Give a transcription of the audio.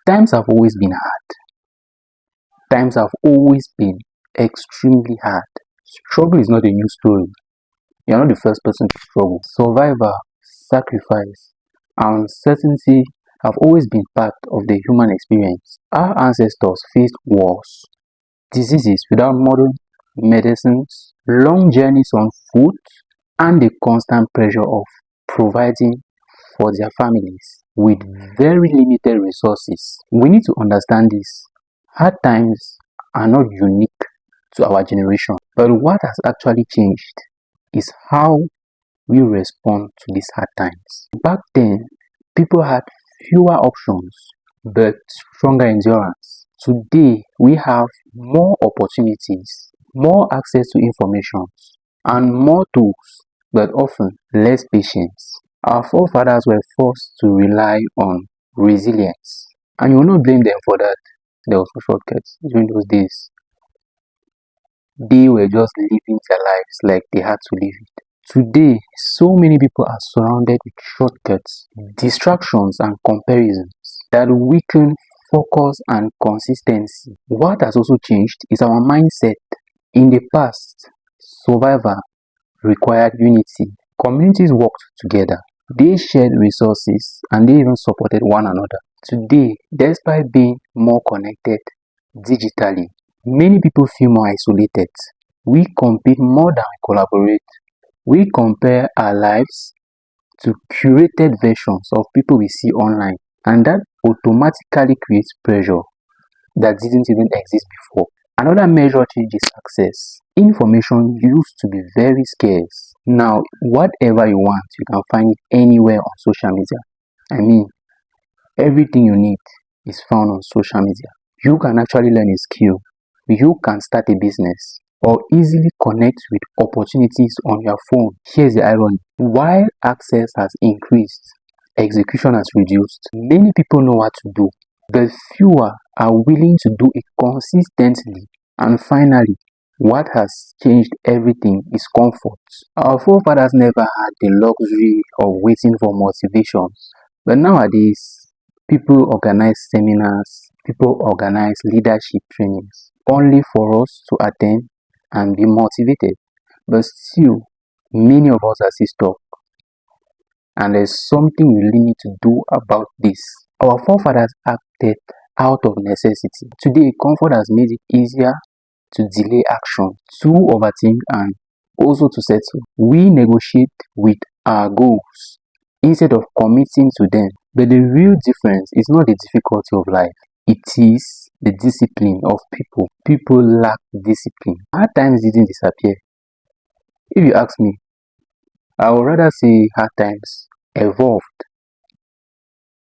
Times have always been hard. Times have always been extremely hard. Struggle is not a new story. You're not the first person to struggle. Survival, sacrifice, and uncertainty have always been part of the human experience. Our ancestors faced wars, diseases without modern medicines, long journeys on foot, and the constant pressure of providing for their families with very limited resources. We need to understand this. Hard times are not unique to our generation, but what has actually changed is how we respond to these hard times. Back then, people had fewer options but stronger endurance. Today, we have more opportunities, more access to information, and more tools, but often less patience. Our forefathers were forced to rely on resilience, and you will not blame them for that. There was no shortcuts during those days. They were just living their lives like they had to live it. Today, so many people are surrounded with shortcuts, distractions, and comparisons that weaken focus and consistency. What has also changed is our mindset. In the past, survival required unity. Communities worked together. They shared resources and they even supported one another. Today, despite being more connected digitally, many people feel more isolated. We compete more than we collaborate. We compare our lives to curated versions of people we see online, and that automatically creates pressure that didn't even exist before. Another major change is access. Information used to be very scarce. Now, whatever you want, you can find it anywhere on social media. I mean, everything you need is found on social media. You can actually learn a skill. You can start a business or easily connect with opportunities on your phone. Here's the irony. While access has increased, execution has reduced. Many people know what to do, but fewer are willing to do it consistently. And finally, what has changed everything is comfort. Our forefathers never had the luxury of waiting for motivation, but nowadays, people organize seminars, people organize leadership trainings only for us to attend and be motivated. But still, many of us are still stuck, and there's something we really need to do about this. Our forefathers acted out of necessity. Today, comfort has made it easier to delay action, to overthink, and also to settle. We negotiate with our goals instead of committing to them. But the real difference is not the difficulty of life, it is the discipline of people. People lack discipline. Hard times didn't disappear. If you ask me, I would rather say hard times evolved